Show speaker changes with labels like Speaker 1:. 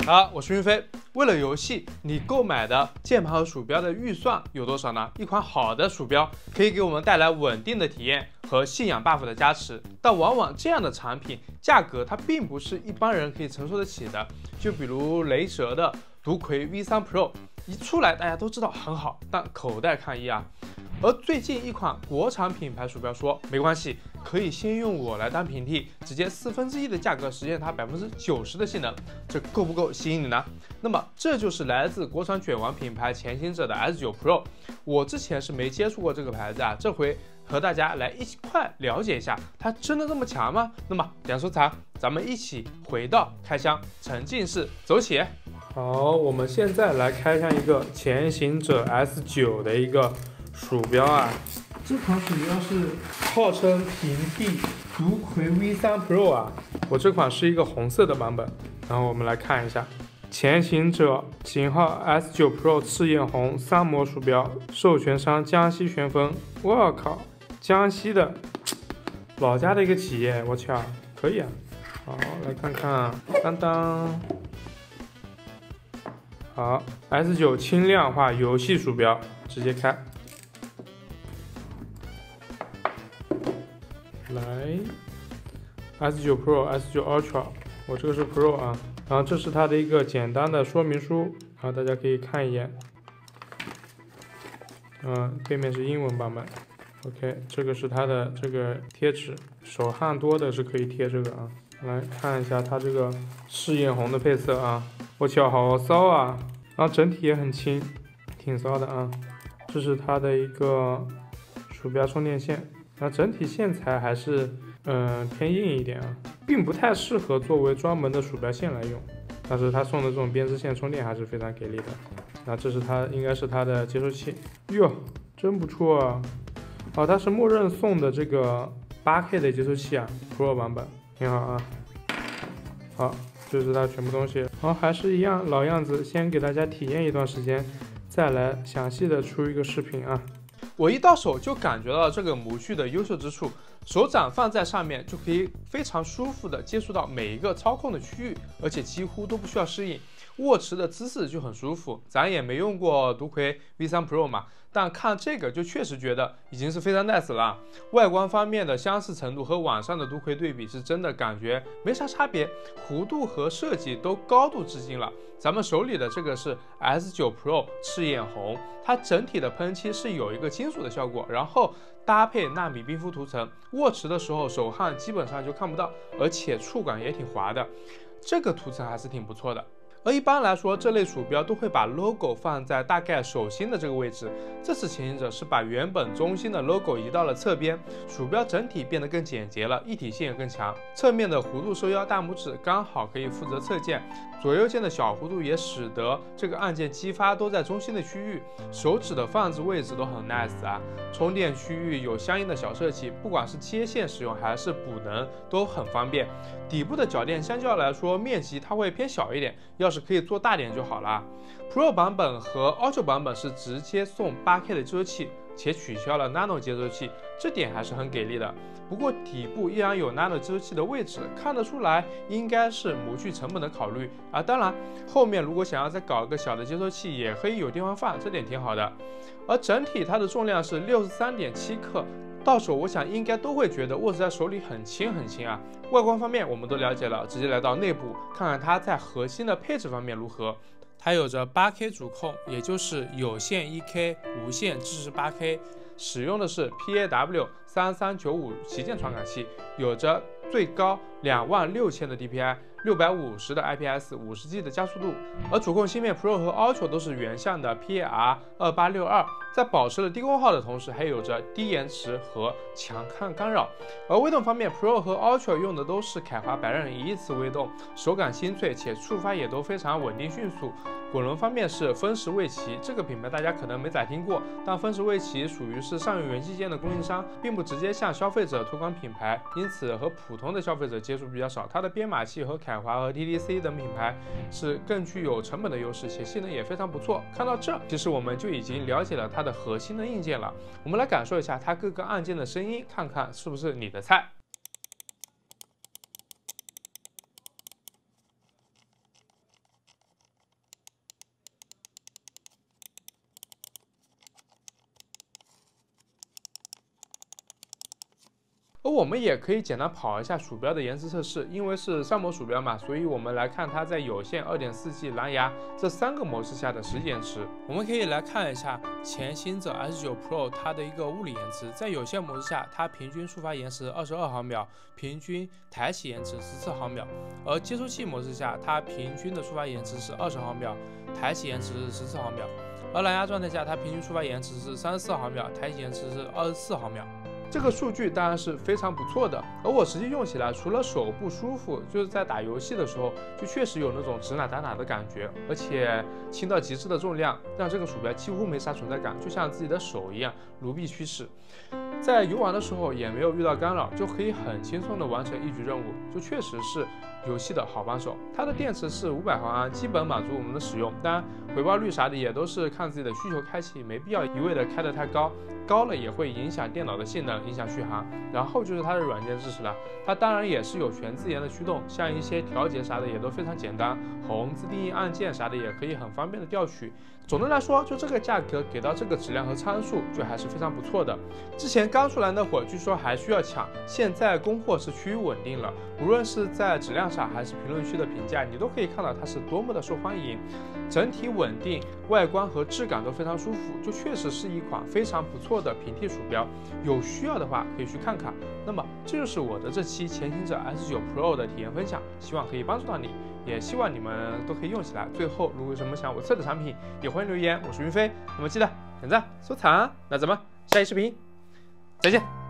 Speaker 1: 好，我是云飞。为了游戏，你购买的键盘和鼠标的预算有多少呢？一款好的鼠标可以给我们带来稳定的体验和信仰 buff 的加持，但往往这样的产品价格它并不是一般人可以承受得起的。就比如雷蛇的独魁 V3 Pro， 一出来大家都知道很好，但口袋抗议啊。而最近一款国产品牌鼠标说没关系，可以先用我来当平替，直接1/4的价格实现它90%的性能，这够不够吸引你呢？那么这就是来自国产卷王品牌前行者的 S9 Pro。我之前是没接触过这个牌子啊，这回和大家来一块了解一下，它真的这么强吗？那么点收藏，咱们一起回到开箱沉浸式走起。好，我们现在来开箱一个前行者 S9 的一个鼠标啊。这款鼠标是号称平替独魁 V3 Pro 啊，我这款是一个红色的版本。然后我们来看一下，前行者型号 S9 Pro 赤焰红3模鼠标，授权商江西旋风。我靠，江西的老家的一个企业，我瞧，可以啊。好，来看看，当当。好 ，S9 轻量化游戏鼠标，直接开。来 ，S9 Pro、S9 Ultra， 我这个是 Pro 啊。然后这是它的一个简单的说明书，然后大家可以看一眼。背面是英文版本。OK， 这个是它的这个贴纸，手汗多的是可以贴这个啊。来看一下它这个赤焰红的配色啊，我瞧好骚啊！然后整体也很轻，挺骚的啊。这是它的一个鼠标充电线，然后整体线材还是偏硬一点啊，并不太适合作为专门的鼠标线来用。但是它送的这种编织线充电还是非常给力的。那这是它应该是它的接收器，哟，真不错啊！哦，它是默认送的这个8K 的接收器啊 ，Pro 版本。挺好啊，好，这是它全部东西。好，还是一样老样子，先给大家体验一段时间，再来详细的出一个视频啊。我一到手就感觉到这个模具的优秀之处，手掌放在上面就可以非常舒服的接触到每一个操控的区域，而且几乎都不需要适应。握持的姿势就很舒服，咱也没用过独魁 V3 Pro 嘛，但看这个就确实觉得已经是非常 nice 了。外观方面的相似程度和网上的独魁对比是真的感觉没啥差别，弧度和设计都高度致敬了。咱们手里的这个是 S9 Pro 赤焰红，它整体的喷漆是有一个金属的效果，然后搭配纳米冰敷涂层，握持的时候手汗基本上就看不到，而且触感也挺滑的，这个涂层还是挺不错的。而一般来说，这类鼠标都会把 logo 放在大概手心的这个位置。这次前行者是把原本中心的 logo 移到了侧边，鼠标整体变得更简洁了，一体性也更强。侧面的弧度收腰大拇指刚好可以负责侧键，左右键的小弧度也使得这个按键激发都在中心的区域。手指的放置位置都很 nice 啊，充电区域有相应的小设计，不管是接线使用还是补能都很方便。底部的脚垫相较来说面积它会偏小一点，要是可以做大点就好了。Pro 版本和 Ultra 版本是直接送8K 的接收器，且取消了 Nano 接收器，这点还是很给力的。不过底部依然有 Nano 接收器的位置，看得出来应该是模具成本的考虑啊。当然，后面如果想要再搞一个小的接收器，也可以有地方放，这点挺好的。而整体它的重量是63.7克。到手我想应该都会觉得握在手里很轻很轻啊。外观方面我们都了解了，直接来到内部看看它在核心的配置方面如何。它有着8K 主控，也就是有线 1K， 无线支持8K， 使用的是 PAW3395旗舰传感器，有着最高26000的 DPI，650的 IPS，50G 的加速度。而主控芯片 Pro 和 Ultra 都是原相的 PAR2862，在保持了低功耗的同时，还有着低延迟和强抗干扰。而微动方面 ，Pro 和 Ultra 用的都是凯华百刃1次微动，手感清脆，且触发也都非常稳定迅速。滚轮方面是分时卫奇，这个品牌大家可能没咋听过，但分时卫奇属于是上游元器件的供应商，并不直接向消费者推广品牌，因此和普通的消费者接触比较少。它的编码器和凯华和 TDC 等品牌是更具有成本的优势，且性能也非常不错。看到这，其实我们就已经了解了它的核心的硬件了。我们来感受一下它各个按键的声音，看看是不是你的菜。而我们也可以简单跑一下鼠标的延迟测试，因为是3模鼠标嘛，所以我们来看它在有线、2.4G、蓝牙这3个模式下的实际延迟。我们可以来看一下前行者 S9 Pro 它的一个物理延迟，在有线模式下，它平均触发延迟22毫秒，平均抬起延迟14毫秒；而接收器模式下，它平均的触发延迟是20毫秒，抬起延迟是14毫秒；而蓝牙状态下，它平均触发延迟是34毫秒，抬起延迟是24毫秒。这个数据当然是非常不错的，而我实际用起来，除了手不舒服，就是在打游戏的时候，就确实有那种指哪打哪的感觉，而且轻到极致的重量，让这个鼠标几乎没啥存在感，就像自己的手一样如臂驱使。在游玩的时候也没有遇到干扰，就可以很轻松的完成一局任务，就确实是游戏的好帮手。它的电池是500毫安，基本满足我们的使用，当然回报率啥的也都是看自己的需求开启，没必要一味的开得太高，高了也会影响电脑的性能，影响续航。然后就是它的软件支持了，它当然也是有全自研的驱动，像一些调节啥的也都非常简单，红自定义按键啥的也可以很方便的调取。总的来说，就这个价格给到这个质量和参数，就还是非常不错的。之前刚出来那会儿，据说还需要抢，现在供货是趋于稳定了。无论是在质量上，还是评论区的评价，你都可以看到它是多么的受欢迎。整体稳定，外观和质感都非常舒服，就确实是一款非常不错的平替鼠标。有需要的话可以去看看。那么这就是我的这期前行者 S9 Pro 的体验分享，希望可以帮助到你，也希望你们都可以用起来。最后，如果有什么想我测的产品，也欢迎留言。我是云飞，那么记得点赞、收藏。那咱们下期视频再见。